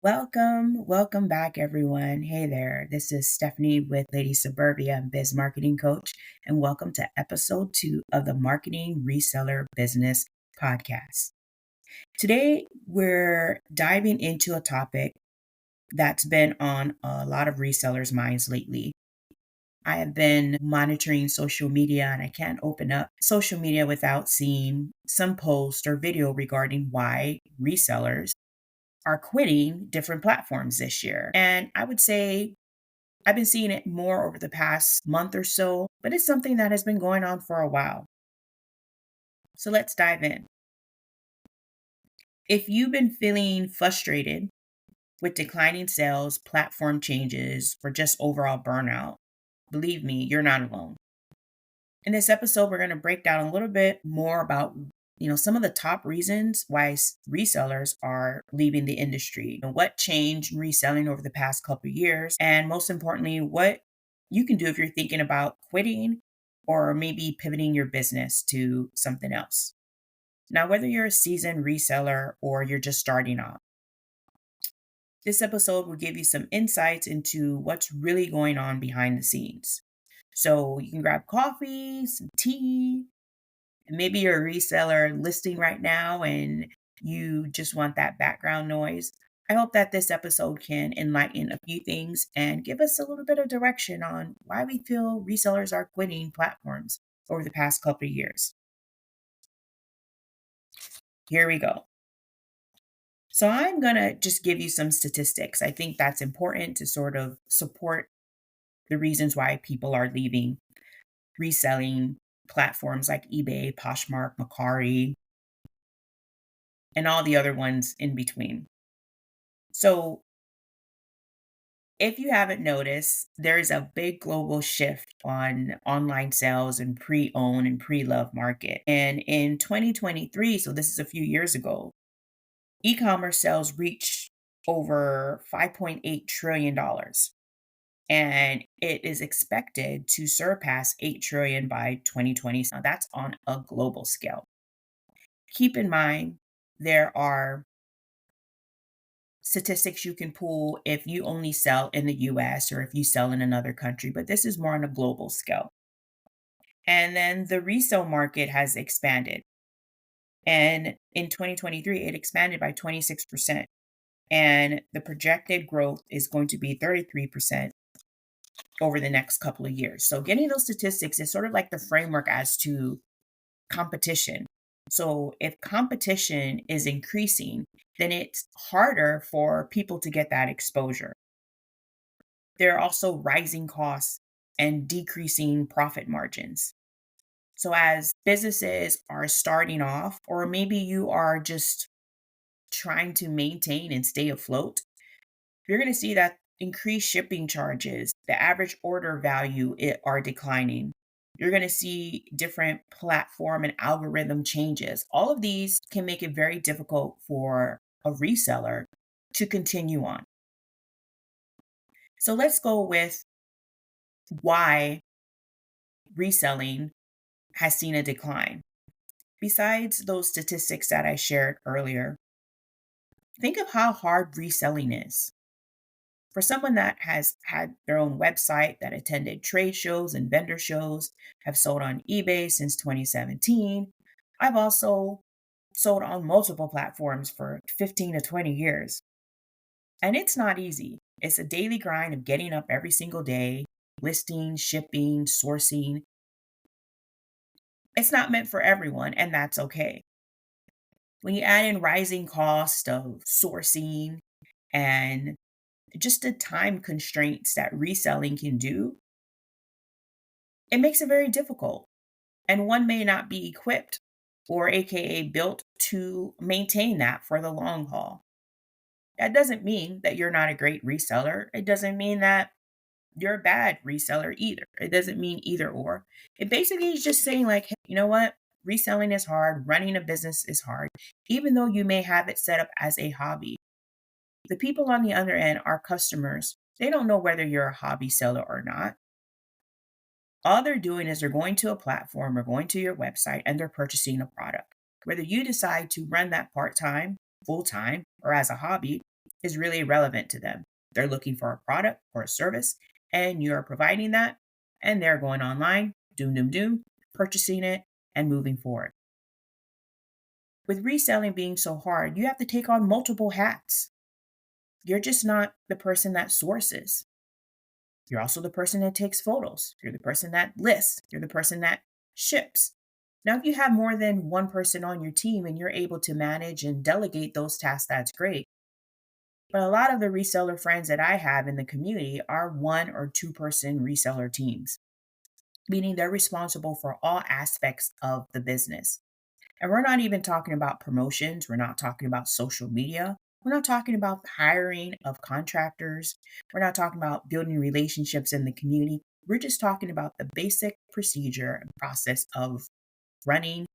Welcome back, everyone. Hey there, this is Stephanie with Lady Suburbia and Biz Marketing Coach, and welcome to episode 2 of the Marketing Reseller Business Podcast. Today, we're diving into a topic that's been on a lot of resellers' minds lately. I have been monitoring social media, and I can't open up social media without seeing some post or video regarding why resellers are quitting different platforms this year. And I would say I've been seeing it more over the past month or so, but it's something that has been going on for a while. So let's dive in. If you've been feeling frustrated with declining sales, platform changes, or just overall burnout, believe me, you're not alone. In this episode, we're going to break down a little bit more about some of the top reasons why resellers are leaving the industry, and what changed in reselling over the past couple of years, and most importantly, what you can do if you're thinking about quitting or maybe pivoting your business to something else. Now, whether you're a seasoned reseller or you're just starting off, this episode will give you some insights into what's really going on behind the scenes. So you can grab coffee, some tea, and maybe you're a reseller listing right now and you just want that background noise. I hope that this episode can enlighten a few things and give us a little bit of direction on why we feel resellers are quitting platforms over the past couple of years. Here we go. So I'm going to just give you some statistics. I think that's important to sort of support the reasons why people are leaving reselling platforms like eBay, Poshmark, Mercari, and all the other ones in between. So, if you haven't noticed, there is a big global shift on online sales and pre-owned and pre-love market. And in 2023, so this is a few years ago, e-commerce sales reached over $5.8 trillion dollars, and it is expected to surpass 8 trillion by 2020. Now that's on a global scale. Keep in mind there are statistics you can pull if you only sell in the US or if you sell in another country, but this is more on a global scale. And then the resale market has expanded. And in 2023, it expanded by 26%. And the projected growth is going to be 33% over the next couple of years. So getting those statistics is sort of like the framework as to competition. So if competition is increasing, then it's harder for people to get that exposure. There are also rising costs and decreasing profit margins. So as businesses are starting off, or maybe you are just trying to maintain and stay afloat, you're going to see that increased shipping charges, the average order value are declining. You're going to see different platform and algorithm changes. All of these can make it very difficult for a reseller to continue on. So let's go with why reselling has seen a decline. Besides those statistics that I shared earlier, think of how hard reselling is. For someone that has had their own website, that attended trade shows and vendor shows, have sold on eBay since 2017, I've also sold on multiple platforms for 15 to 20 years. And it's not easy. It's a daily grind of getting up every single day, listing, shipping, sourcing. It's not meant for everyone, and that's okay. When you add in rising cost of sourcing and just the time constraints that reselling can do, it makes it very difficult. And one may not be equipped or AKA built to maintain that for the long haul. That doesn't mean that you're not a great reseller. It doesn't mean that you're a bad reseller either. It doesn't mean either or. It basically is just saying, like, hey, you know what? Reselling is hard. Running a business is hard, even though you may have it set up as a hobby. The people on the other end, our customers, they don't know whether you're a hobby seller or not. All they're doing is they're going to a platform or going to your website and they're purchasing a product. Whether you decide to run that part time, full time, or as a hobby, is really irrelevant to them. They're looking for a product or a service, and you're providing that, and they're going online, doom, doom, doom, purchasing it, and moving forward. With reselling being so hard, you have to take on multiple hats. You're just not the person that sources. You're also the person that takes photos. You're the person that lists. You're the person that ships. Now, if you have more than one person on your team and you're able to manage and delegate those tasks, that's great. But a lot of the reseller friends that I have in the community are one or two person reseller teams, meaning they're responsible for all aspects of the business. And we're not even talking about promotions. We're not talking about social media. We're not talking about hiring of contractors. We're not talking about building relationships in the community. We're just talking about the basic procedure and process of running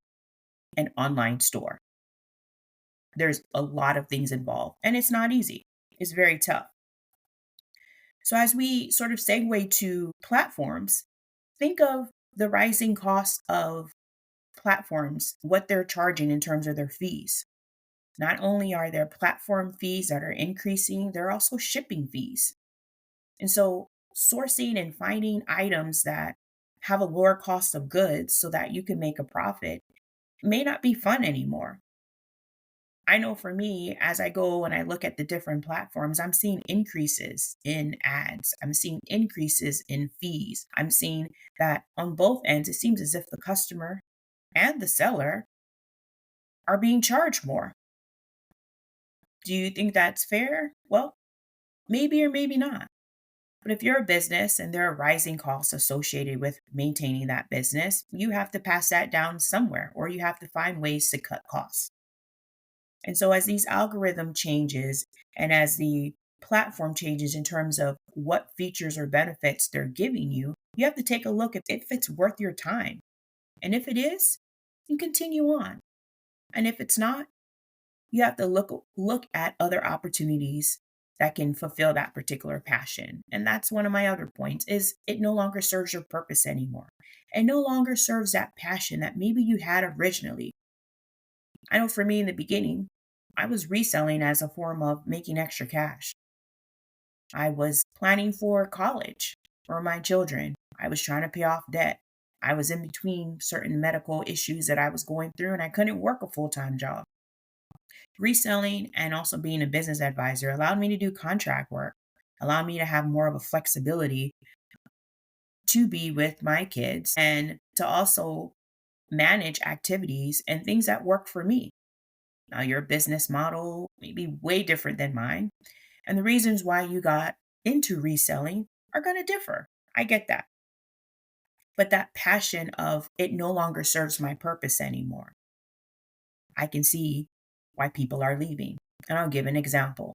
an online store. There's a lot of things involved, and it's not easy. It's very tough. So, as we sort of segue to platforms, think of the rising costs of platforms, what they're charging in terms of their fees. Not only are there platform fees that are increasing, there are also shipping fees. And so, sourcing and finding items that have a lower cost of goods so that you can make a profit may not be fun anymore. I know for me, as I go and I look at the different platforms, I'm seeing increases in ads. I'm seeing increases in fees. I'm seeing that on both ends, it seems as if the customer and the seller are being charged more. Do you think that's fair? Well, maybe or maybe not. But if you're a business and there are rising costs associated with maintaining that business, you have to pass that down somewhere or you have to find ways to cut costs. And so as these algorithm changes and as the platform changes in terms of what features or benefits they're giving you, you have to take a look at if it's worth your time. And if it is, then continue on. And if it's not, you have to look at other opportunities that can fulfill that particular passion. And that's one of my other points is it no longer serves your purpose anymore. It no longer serves that passion that maybe you had originally. I know for me in the beginning, I was reselling as a form of making extra cash. I was planning for college for my children. I was trying to pay off debt. I was in between certain medical issues that I was going through and I couldn't work a full-time job. Reselling and also being a business advisor allowed me to do contract work, allowed me to have more of a flexibility to be with my kids and to also manage activities and things that work for me. Now, your business model may be way different than mine, and the reasons why you got into reselling are going to differ. I get that. But that passion of it no longer serves my purpose anymore. I can see why people are leaving. And I'll give an example.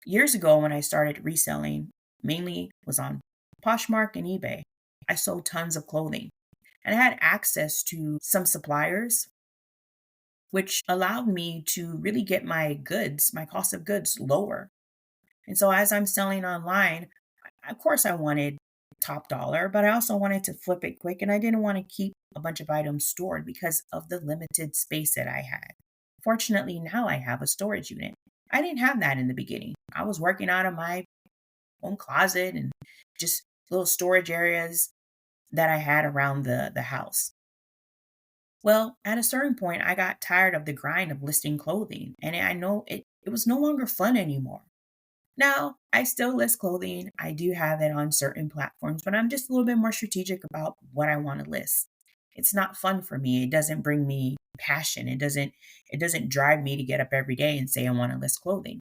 Years ago, when I started reselling, mainly was on Poshmark and eBay. I sold tons of clothing and I had access to some suppliers, which allowed me to really get my goods, my cost of goods lower. And so as I'm selling online, of course I wanted top dollar, but I also wanted to flip it quick and I didn't want to keep a bunch of items stored because of the limited space that I had. Fortunately, now I have a storage unit. I didn't have that in the beginning. I was working out of my own closet and just little storage areas that I had around the house. Well, at a certain point, I got tired of the grind of listing clothing, and I know it was no longer fun anymore. Now, I still list clothing. I do have it on certain platforms, but I'm just a little bit more strategic about what I want to list. It's not fun for me. It doesn't bring me passion. It doesn't drive me to get up every day and say I want to list clothing.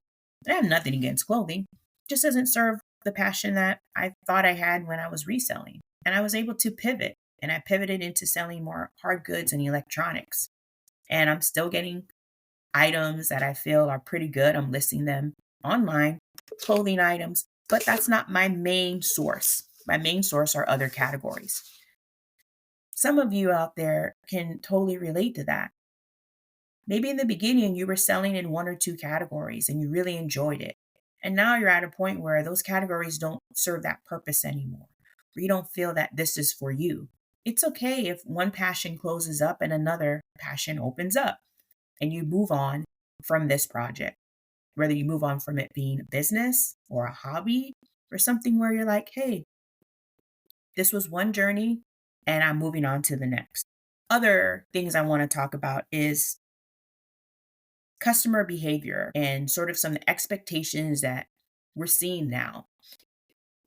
I have nothing against clothing. It just doesn't serve the passion that I thought I had when I was reselling. And I was able to pivot and I pivoted into selling more hard goods and electronics. And I'm still getting items that I feel are pretty good. I'm listing them online, clothing items, but that's not my main source. My main source are other categories. Some of you out there can totally relate to that. Maybe in the beginning you were selling in one or two categories and you really enjoyed it. And now you're at a point where those categories don't serve that purpose anymore, or you don't feel that this is for you. It's okay if one passion closes up and another passion opens up and you move on from this project. whether you move on from it being a business or a hobby or something where you're like, hey, this was one journey and I'm moving on to the next. Other things I want to talk about is customer behavior and sort of some expectations that we're seeing now.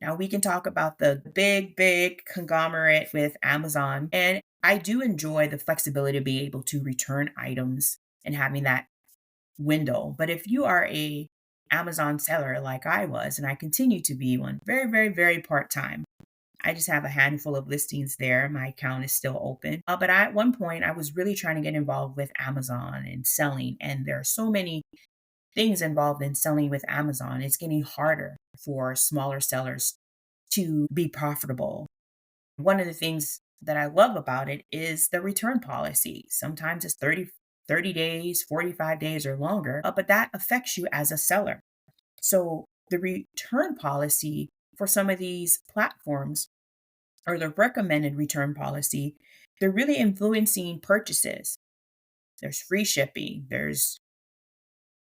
Now, we can talk about the big conglomerate with Amazon. And I do enjoy the flexibility to be able to return items and having that window. But if you are a Amazon seller like I was, and I continue to be one, very part time. I just have a handful of listings there. My account is still open. But at one point, I was really trying to get involved with Amazon and selling. And there are so many things involved in selling with Amazon. It's getting harder for smaller sellers to be profitable. One of the things that I love about it is the return policy. Sometimes it's 30 days, 45 days, or longer, but that affects you as a seller. So the return policy for some of these platforms, or the recommended return policy, they're really influencing purchases. There's free shipping, there's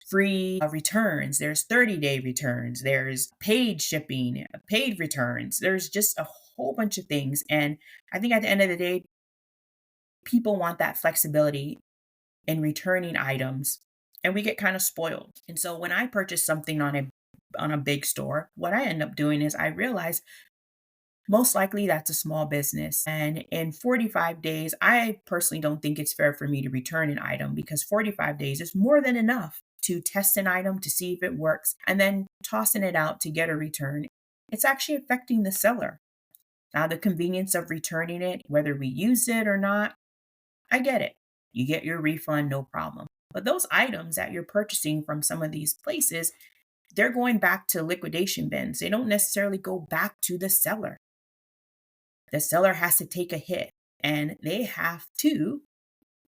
free returns, there's 30-day returns, there's paid shipping, paid returns. There's just a whole bunch of things. And I think at the end of the day, people want that flexibility in returning items, and we get kind of spoiled. And so when I purchase something on a big store, what I end up doing is I realize most likely that's a small business. And in 45 days, I personally don't think it's fair for me to return an item because 45 days is more than enough to test an item to see if it works and then tossing it out to get a return. It's actually affecting the seller. Now, the convenience of returning it, whether we use it or not, I get it. You get your refund, no problem. But those items that you're purchasing from some of these places, they're going back to liquidation bins. They don't necessarily go back to the seller. The seller has to take a hit and they have to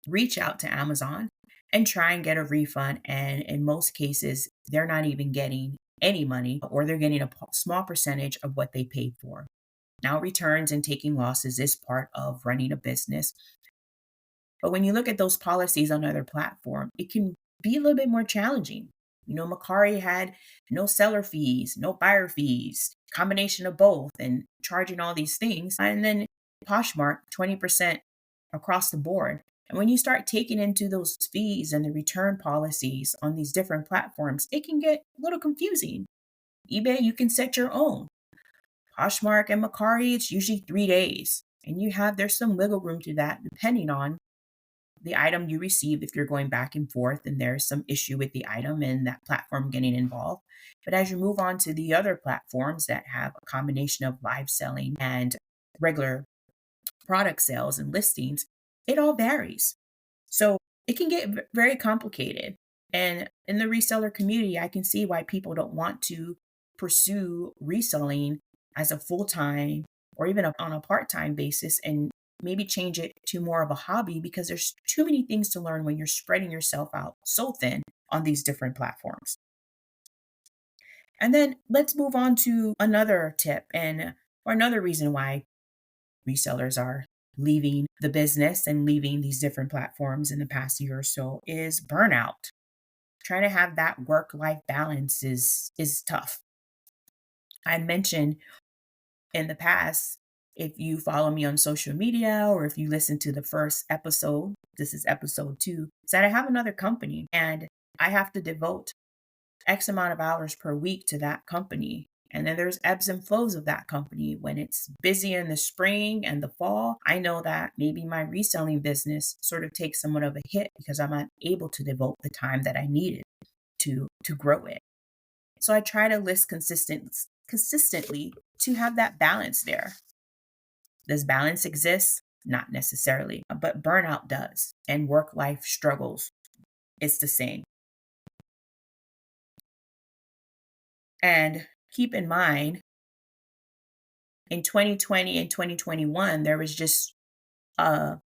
reach out to Amazon and try and get a refund. And in most cases, they're not even getting any money or they're getting a small percentage of what they paid for. Now, returns and taking losses is part of running a business. But when you look at those policies on other platforms, it can be a little bit more challenging. You know, Mercari had no seller fees, no buyer fees, combination of both, and charging all these things. And then Poshmark, 20% across the board. And when you start taking into those fees and the return policies on these different platforms, it can get a little confusing. eBay, you can set your own. Poshmark and Mercari, it's usually 3 days. And there's some wiggle room to that depending on the item you received if you're going back and forth and there's some issue with the item and that platform getting involved. But as you move on to the other platforms that have a combination of live selling and regular product sales and listings, it all varies. So it can get very complicated. And in the reseller community, I can see why people don't want to pursue reselling as a full-time or even on a part-time basis and maybe change it to more of a hobby because there's too many things to learn when you're spreading yourself out so thin on these different platforms. And then let's move on to another tip or another reason why resellers are leaving the business and leaving these different platforms in the past year or so is burnout. Trying to have that work-life balance is tough. I mentioned in the past, if you follow me on social media or if you listen to the first episode, this is episode 2, is that I have another company and I have to devote X amount of hours per week to that company. And then there's ebbs and flows of that company. When it's busy in the spring and the fall, I know that maybe my reselling business sort of takes somewhat of a hit because I'm not able to devote the time that I needed to grow it. So I try to list consistently to have that balance there. Does balance exist? Not necessarily, but burnout does. And work-life struggles, it's the same. And keep in mind, in 2020 and 2021, there was just an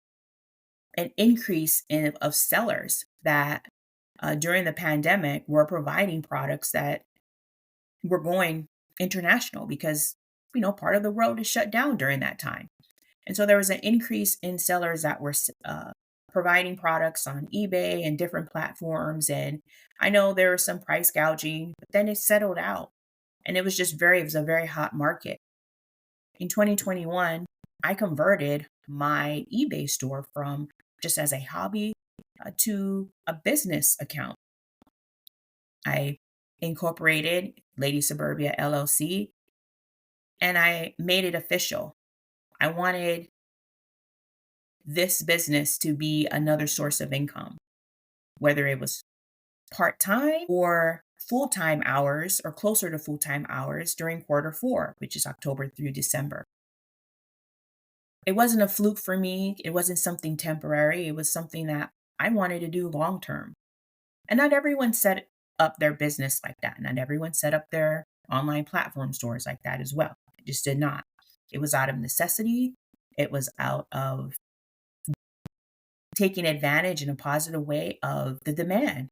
increase of sellers that during the pandemic were providing products that were going international because, part of the world is shut down during that time. And so there was an increase in sellers that were providing products on eBay and different platforms. And I know there was some price gouging, but then it settled out. And it was a very hot market. In 2021, I converted my eBay store from just as a hobby to a business account. I incorporated Lady Suburbia LLC and I made it official. I wanted this business to be another source of income, whether it was part time or full time hours or closer to full time hours during quarter 4, which is October through December. It wasn't a fluke for me. It wasn't something temporary. It was something that I wanted to do long term. And not everyone set up their business like that. Not everyone set up their online platform stores like that as well. It just did not. It was out of necessity. It was out of taking advantage in a positive way of the demand.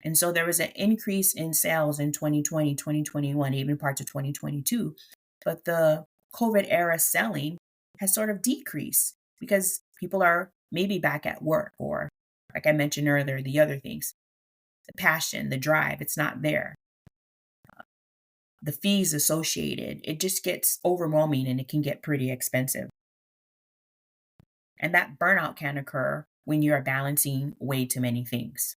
And so there was an increase in sales in 2020, 2021, even parts of 2022. But the COVID era selling has sort of decreased because people are maybe back at work or, like I mentioned earlier, the other things, the passion, the drive, it's not there. The fees associated, it just gets overwhelming and it can get pretty expensive. And that burnout can occur when you're balancing way too many things.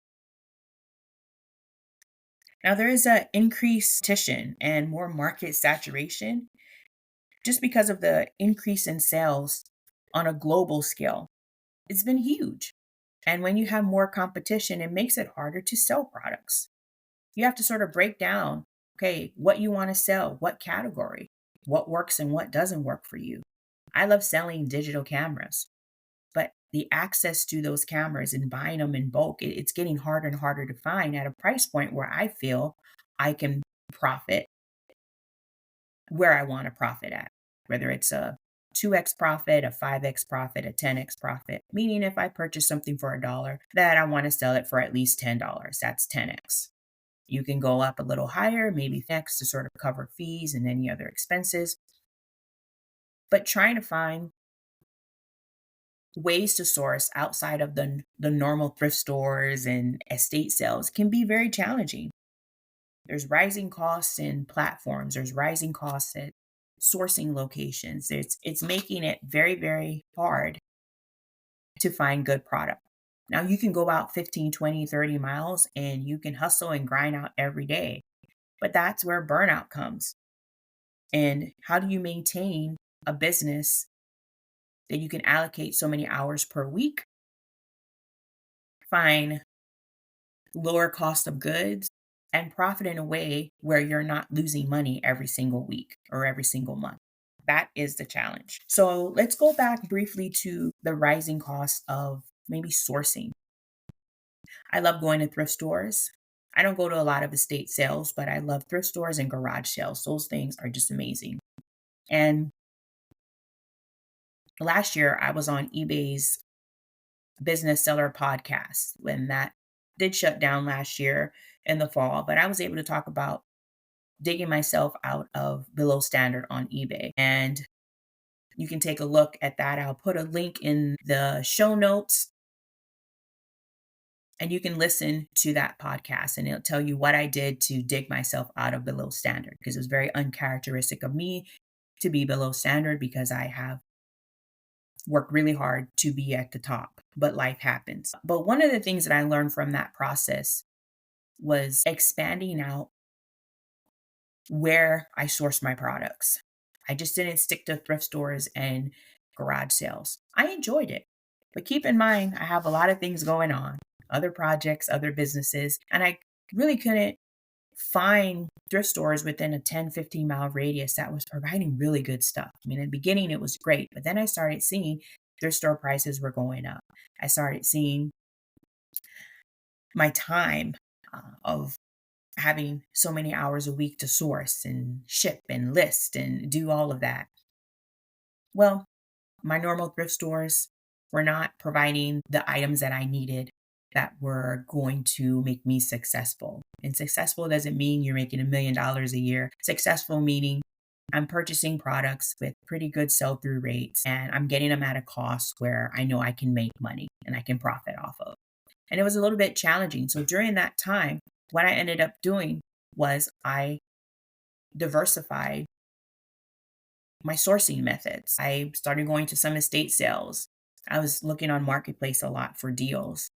Now, there is an increased competition and more market saturation just because of the increase in sales on a global scale. It's been huge. And when you have more competition, it makes it harder to sell products. You have to sort of break down, okay, what you want to sell, what category, what works and what doesn't work for you. I love selling digital cameras, but the access to those cameras and buying them in bulk, it's getting harder and harder to find at a price point where I feel I can profit where I want to profit at, whether it's a 2x profit, a 5x profit, a 10x profit, meaning if I purchase something for $1, that I want to sell it for at least $10. That's 10x. You can go up a little higher, maybe next to sort of cover fees and any other expenses. But trying to find ways to source outside of the normal thrift stores and estate sales can be very challenging. There's rising costs in platforms, there's rising costs at sourcing locations. It's making it very, very hard to find good product. Now you can go out 15, 20, 30 miles and you can hustle and grind out every day. But that's where burnout comes. And how do you maintain a business that you can allocate so many hours per week, find lower cost of goods, and profit in a way where you're not losing money every single week or every single month? That is the challenge. So let's go back briefly to the rising cost of maybe sourcing. I love going to thrift stores. I don't go to a lot of estate sales, but I love thrift stores and garage sales. Those things are just amazing. And last year, I was on eBay's business seller podcast when that did shut down last year in the fall, but I was able to talk about digging myself out of below standard on eBay. And you can take a look at that. I'll put a link in the show notes and you can listen to that podcast and it'll tell you what I did to dig myself out of below standard because it was very uncharacteristic of me to be below standard because I have worked really hard to be at the top, but life happens. But one of the things that I learned from that process was expanding out where I source my products. I just didn't stick to thrift stores and garage sales. I enjoyed it. But keep in mind, I have a lot of things going on, other projects, other businesses, and I really couldn't find thrift stores within a 10, 15-mile radius that was providing really good stuff. I mean, in the beginning, it was great, but then I started seeing thrift store prices were going up. I started seeing my time of having so many hours a week to source and ship and list and do all of that. Well, my normal thrift stores were not providing the items that I needed that were going to make me successful. And successful doesn't mean you're making $1 million a year. Successful meaning I'm purchasing products with pretty good sell through rates and I'm getting them at a cost where I know I can make money and I can profit off of. And it was a little bit challenging. So during that time, what I ended up doing was I diversified my sourcing methods. I started going to some estate sales. I was looking on Marketplace a lot for deals.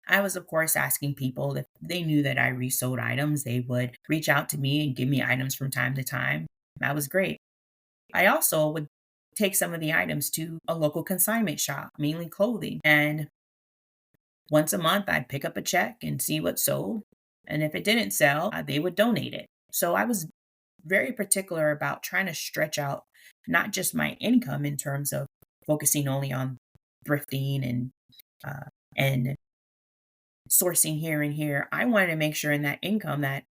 I was, of course, asking people if they knew that I resold items, they would reach out to me and give me items from time to time. That was great. I also would take some of the items to a local consignment shop, mainly clothing. And once a month, I'd pick up a check and see what sold. And if it didn't sell, they would donate it. So I was very particular about trying to stretch out not just my income in terms of focusing only on thrifting and sourcing here and here. I wanted to make sure in that income that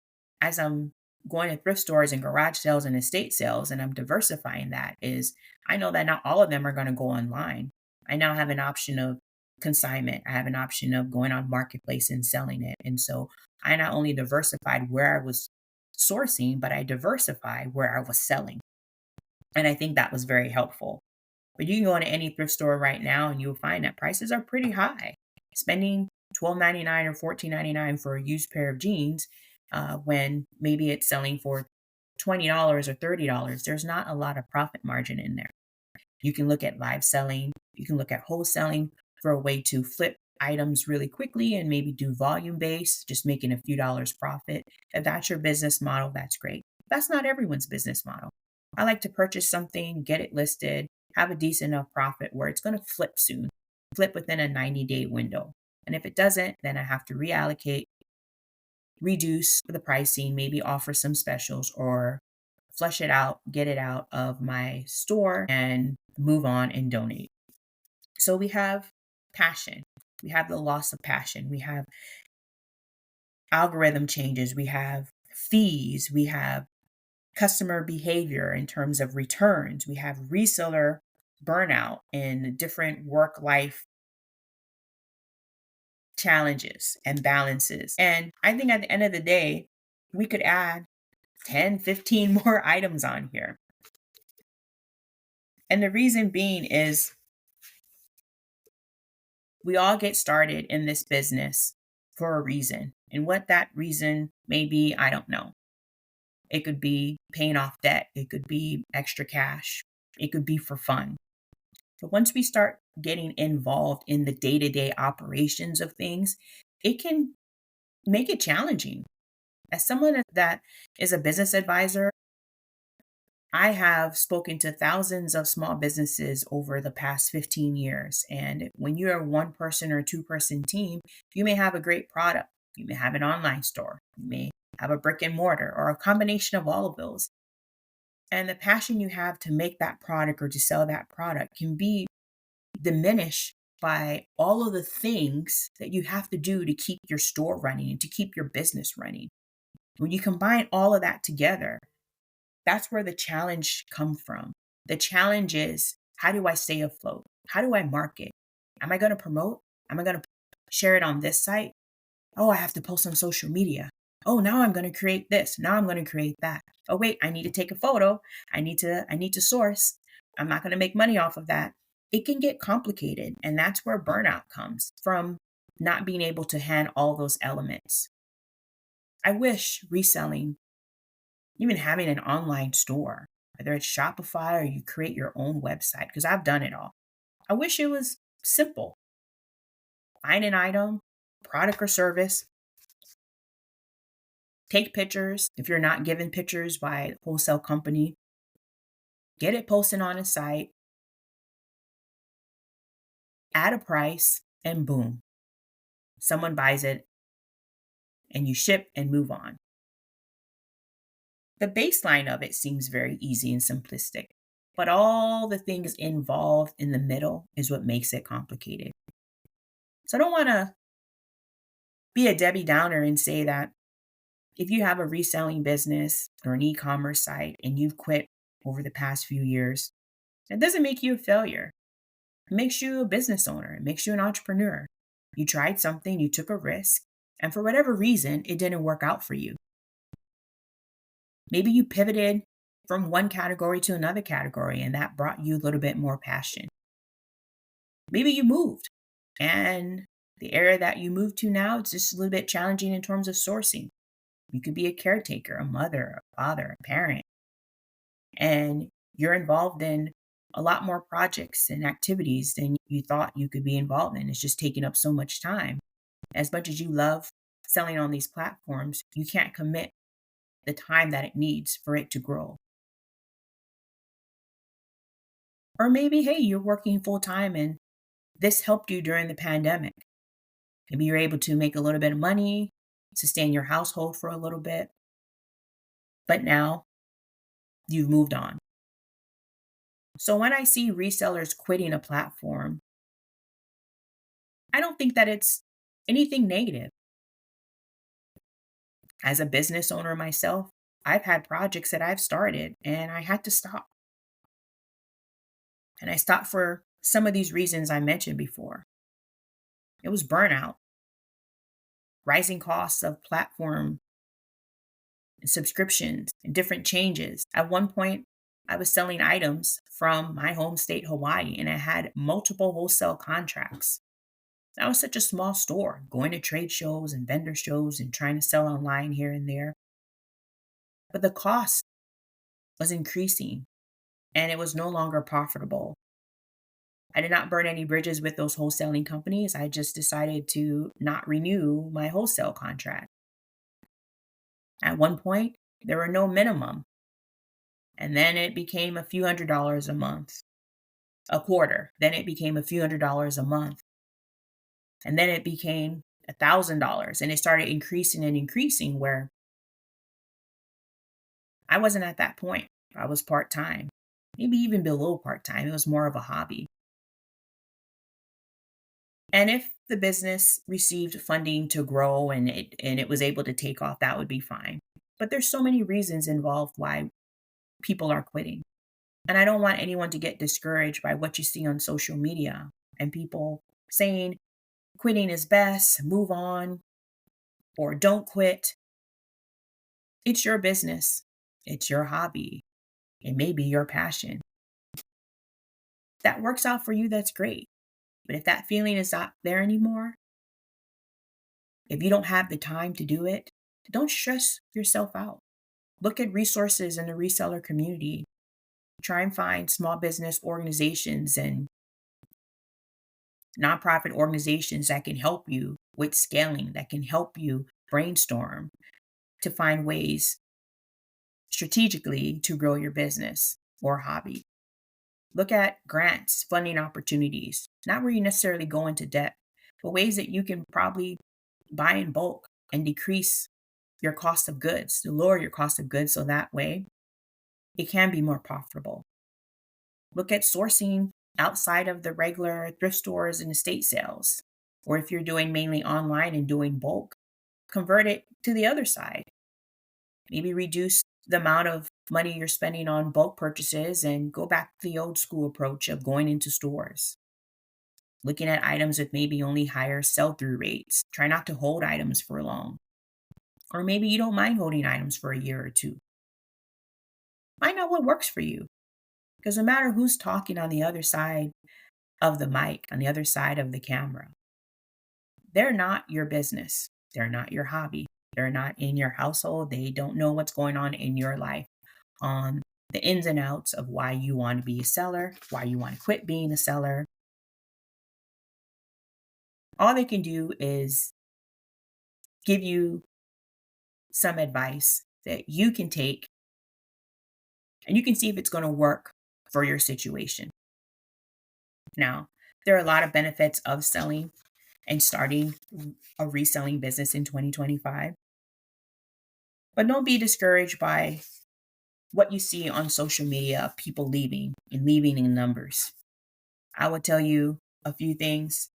as I'm going to thrift stores and garage sales and estate sales and I'm diversifying that is I know that not all of them are going to go online. I now have an option of consignment. I have an option of going on marketplace and selling it. And so I not only diversified where I was sourcing, but I diversified where I was selling. And I think that was very helpful. But you can go into any thrift store right now and you'll find that prices are pretty high. Spending $12.99 or $14.99 for a used pair of jeans when maybe it's selling for $20 or $30, there's not a lot of profit margin in there. You can look at live selling, you can look at wholesaling for a way to flip items really quickly and maybe do volume based, just making a few dollars profit. If that's your business model, that's great. That's not everyone's business model. I like to purchase something, get it listed, have a decent enough profit where it's going to flip soon, flip within a 90-day window. And if it doesn't, then I have to reallocate, reduce the pricing, maybe offer some specials or flush it out, get it out of my store and move on and donate. So we have passion. We have the loss of passion. We have algorithm changes. We have fees. We have customer behavior in terms of returns. We have reseller burnout and different work life challenges and balances. And I think at the end of the day, we could add 10, 15 more items on here. And the reason being is we all get started in this business for a reason. And what that reason may be, I don't know. It could be paying off debt. It could be extra cash. It could be for fun. But once we start getting involved in the day-to-day operations of things, it can make it challenging. As someone that is a business advisor, I have spoken to thousands of small businesses over the past 15 years. And when you're a one person or two person team, you may have a great product. You may have an online store. You may have a brick and mortar or a combination of all of those. And the passion you have to make that product or to sell that product can be diminished by all of the things that you have to do to keep your store running and to keep your business running. When you combine all of that together, that's where the challenge comes from. The challenge is, how do I stay afloat? How do I market? Am I going to promote? Am I going to share it on this site? Oh, I have to post on social media. Oh, now I'm going to create this. Now I'm going to create that. Oh, wait, I need to take a photo. I need to source. I'm not going to make money off of that. It can get complicated. And that's where burnout comes from, not being able to handle all those elements. I wish reselling, even having an online store, whether it's Shopify or you create your own website, because I've done it all. I wish it was simple. Find an item, product or service, take pictures. If you're not given pictures by a wholesale company, get it posted on a site, add a price, and boom, someone buys it and you ship and move on. The baseline of it seems very easy and simplistic, but all the things involved in the middle is what makes it complicated. So I don't want to be a Debbie Downer and say that if you have a reselling business or an e-commerce site and you've quit over the past few years, it doesn't make you a failure. It makes you a business owner. It makes you an entrepreneur. You tried something, you took a risk, and for whatever reason, it didn't work out for you. Maybe you pivoted from one category to another category, and that brought you a little bit more passion. Maybe you moved and the area that you moved to now, it's just a little bit challenging in terms of sourcing. You could be a caretaker, a mother, a father, a parent, and you're involved in a lot more projects and activities than you thought you could be involved in. It's just taking up so much time. As much as you love selling on these platforms, you can't commit the time that it needs for it to grow. Or maybe, hey, you're working full time and this helped you during the pandemic. Maybe you're able to make a little bit of money, sustain your household for a little bit, but now you've moved on. So when I see resellers quitting a platform, I don't think that it's anything negative. As a business owner myself, I've had projects that I've started and I had to stop. And I stopped for some of these reasons I mentioned before. It was burnout, rising costs of platform and subscriptions and different changes. At one point, I was selling items from my home state, Hawaii, and I had multiple wholesale contracts. That was such a small store, going to trade shows and vendor shows and trying to sell online here and there. But the cost was increasing and it was no longer profitable. I did not burn any bridges with those wholesaling companies. I just decided to not renew my wholesale contract. At one point, there were no minimum, and then it became a few $100s a month, a quarter. Then it became a few $100s a month, and then it became $1,000, and it started increasing and increasing. Where I wasn't at that point. I was part time, maybe even below part time. It was more of a hobby. And if the business received funding to grow and it was able to take off, that would be fine. But there's so many reasons involved why people are quitting. And I don't want anyone to get discouraged by what you see on social media and people saying quitting is best, move on, or don't quit. It's your business. It's your hobby. It may be your passion. That works out for you, that's great. But if that feeling is not there anymore, if you don't have the time to do it, don't stress yourself out. Look at resources in the reseller community. Try and find small business organizations and nonprofit organizations that can help you with scaling, that can help you brainstorm to find ways strategically to grow your business or hobby. Look at grants, funding opportunities, not where you necessarily go into debt, but ways that you can probably buy in bulk and decrease your cost of goods, to lower your cost of goods so that way it can be more profitable. Look at sourcing outside of the regular thrift stores and estate sales. Or if you're doing mainly online and doing bulk, convert it to the other side. Maybe reduce the amount of money you're spending on bulk purchases and go back to the old school approach of going into stores. Looking at items with maybe only higher sell through rates. Try not to hold items for long. Or maybe you don't mind holding items for a year or two. Find out what works for you. Because no matter who's talking on the other side of the mic, on the other side of the camera, they're not your business. They're not your hobby. They're not in your household. They don't know what's going on in your life, on the ins and outs of why you want to be a seller, why you want to quit being a seller. All they can do is give you some advice that you can take and you can see if it's going to work for your situation. Now, there are a lot of benefits of selling and starting a reselling business in 2025. But don't be discouraged by what you see on social media of people leaving and leaving in numbers. I will tell you a few things.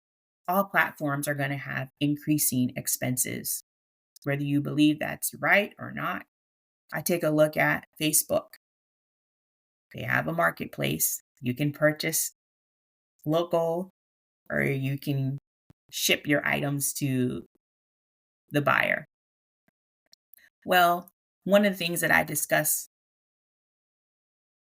All platforms are going to have increasing expenses, whether you believe that's right or not. I take a look at Facebook. They have a marketplace. You can purchase local or you can ship your items to the buyer. Well, one of the things that I discuss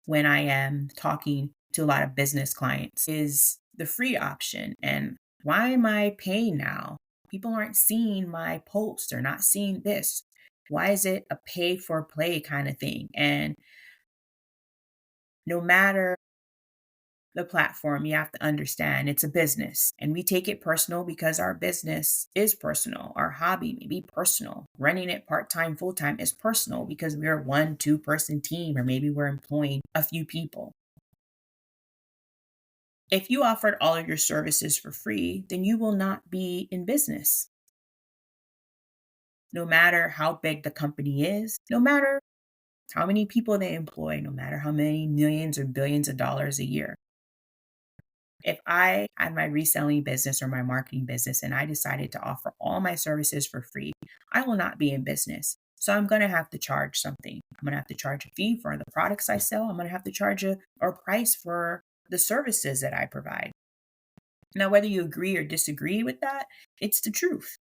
when I am talking to a lot of business clients is the free option. And why am I paying now? People aren't seeing my posts. They're not seeing this. Why is it a pay for play kind of thing? And no matter the platform, you have to understand it's a business. And we take it personal because our business is personal. Our hobby may be personal. Running it part time, full time is personal because we're a 1, 2 person team, or maybe we're employing a few people. If you offered all of your services for free, then you will not be in business. No matter how big the company is, no matter how many people they employ, no matter how many millions or billions of dollars a year. If I had my reselling business or my marketing business and I decided to offer all my services for free, I will not be in business. So I'm going to have to charge something. I'm going to have to charge a fee for the products I sell. I'm going to have to charge a or price for the services that I provide. Now, whether you agree or disagree with that, it's the truth.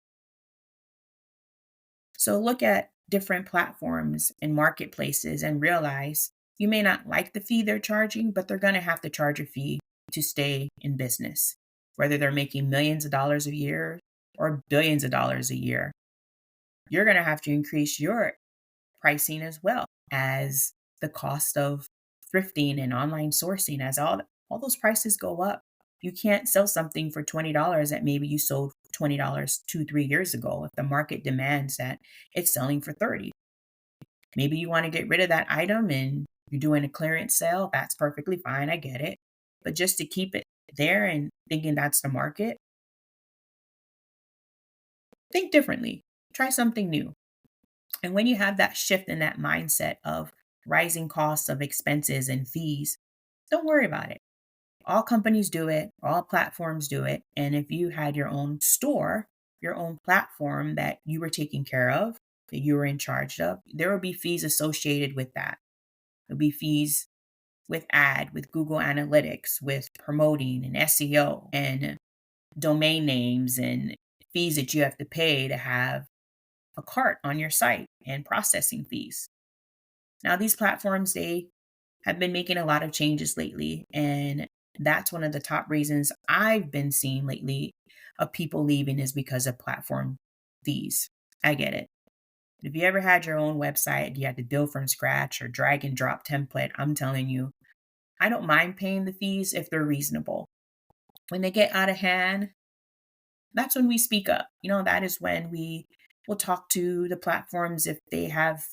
So look at different platforms and marketplaces and realize you may not like the fee they're charging, but they're going to have to charge a fee to stay in business. Whether they're making millions of dollars a year or billions of dollars a year, you're going to have to increase your pricing as well as the cost of thrifting and online sourcing. As all those prices go up, you can't sell something for $20 that maybe you sold $20 2, 3 years ago if the market demands that it's selling for 30. Maybe you want to get rid of that item and you're doing a clearance sale. That's perfectly fine. I get it. But just to keep it there and thinking that's the market, think differently. Try something new. And when you have that shift in that mindset of rising costs of expenses and fees, don't worry about it. All companies do it, all platforms do it. And if you had your own store, your own platform that you were taking care of, that you were in charge of, there will be fees associated with that. There'll be fees with Google Analytics, with promoting and SEO and domain names and fees that you have to pay to have a cart on your site and processing fees. Now, these platforms, they have been making a lot of changes lately. And that's one of the top reasons I've been seeing lately of people leaving is because of platform fees. I get it. If you ever had your own website, you had to build from scratch or drag and drop template, I'm telling you, I don't mind paying the fees if they're reasonable. When they get out of hand, that's when we speak up. That is when we will talk to the platforms if they have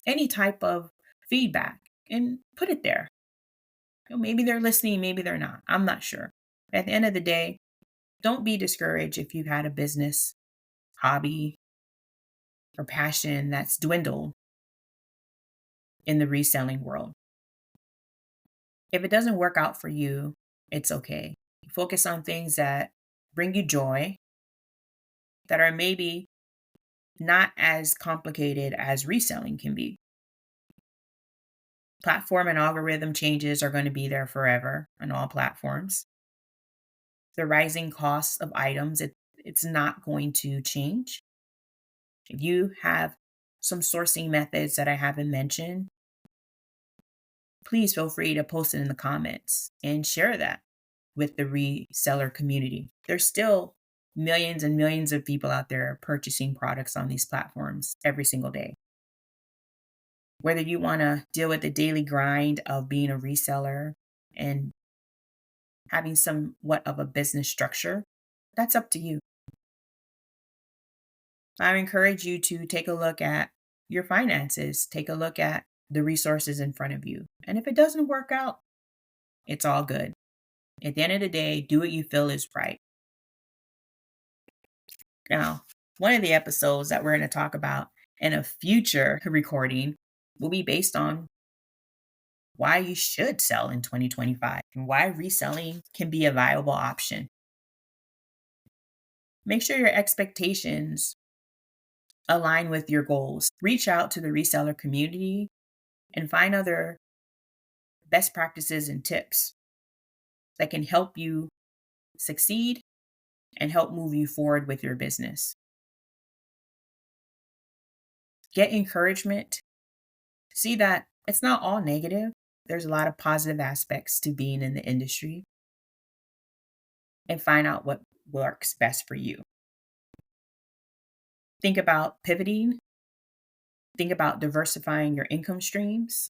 any type of feedback and put it there. Maybe they're listening, maybe they're not. I'm not sure. At the end of the day, don't be discouraged if you've had a business, hobby, or passion that's dwindled in the reselling world. If it doesn't work out for you, it's okay. Focus on things that bring you joy, that are maybe not as complicated as reselling can be. Platform and algorithm changes are going to be there forever on all platforms. The rising costs of items, it's not going to change. If you have some sourcing methods that I haven't mentioned, please feel free to post it in the comments and share that with the reseller community. There's still millions and millions of people out there purchasing products on these platforms every single day. Whether you want to deal with the daily grind of being a reseller and having somewhat of a business structure, that's up to you. I encourage you to take a look at your finances, take a look at the resources in front of you. And if it doesn't work out, it's all good. At the end of the day, do what you feel is right. Now, one of the episodes that we're going to talk about in a future recording will be based on why you should sell in 2025 and why reselling can be a viable option. Make sure your expectations align with your goals. Reach out to the reseller community and find other best practices and tips that can help you succeed and help move you forward with your business. Get encouragement. See that it's not all negative. There's a lot of positive aspects to being in the industry, and find out what works best for you. Think about pivoting, think about diversifying your income streams,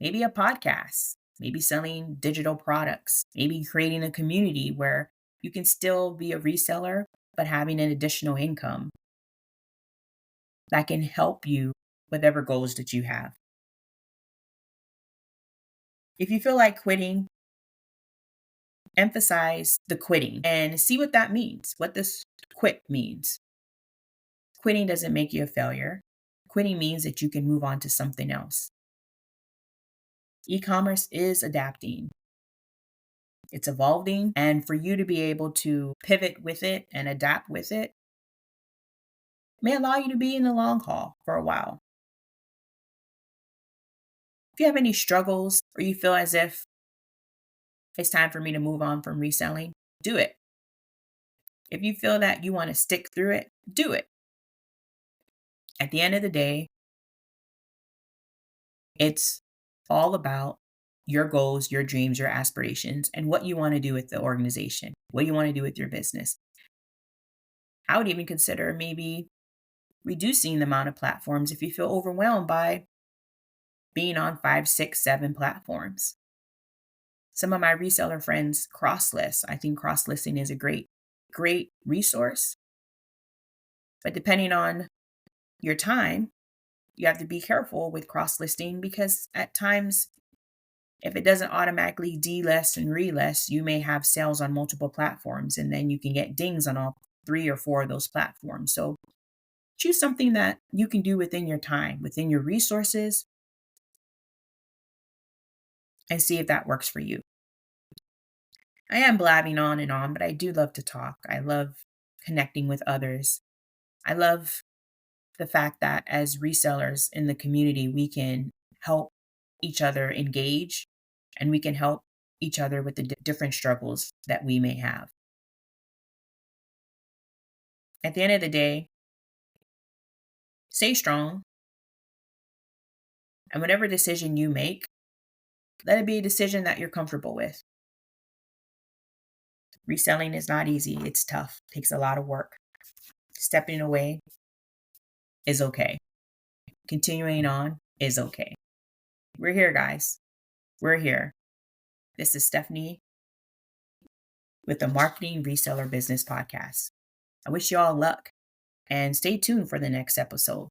maybe a podcast, maybe selling digital products, maybe creating a community where you can still be a reseller, but having an additional income that can help you with whatever goals that you have. If you feel like quitting, emphasize the quitting and see what that means, what this quit means. Quitting doesn't make you a failure. Quitting means that you can move on to something else. E-commerce is adapting. It's evolving, and for you to be able to pivot with it and adapt with it may allow you to be in the long haul for a while. If you have any struggles or you feel as if it's time for me to move on from reselling, do it. If you feel that you want to stick through it, do it. At the end of the day, it's all about your goals, your dreams, your aspirations, and what you want to do with the organization, what you want to do with your business. I would even consider maybe reducing the amount of platforms if you feel overwhelmed by being on 5, 6, 7 platforms. Some of my reseller friends cross list. I think cross listing is a great resource. But depending on your time, you have to be careful with cross listing because at times, if it doesn't automatically delist and relist, you may have sales on multiple platforms and then you can get dings on all 3 or 4 of those platforms. So choose something that you can do within your time, within your resources, and see if that works for you. I am blabbing on and on, but I do love to talk. I love connecting with others. I love the fact that as resellers in the community, we can help each other engage and we can help each other with the different struggles that we may have. At the end of the day, stay strong. And whatever decision you make, let it be a decision that you're comfortable with. Reselling is not easy. It's tough. It takes a lot of work. Stepping away is okay. Continuing on is okay. We're here, guys. We're here. This is Stephanie with the Marketing Reseller Business Podcast. I wish you all luck and stay tuned for the next episode.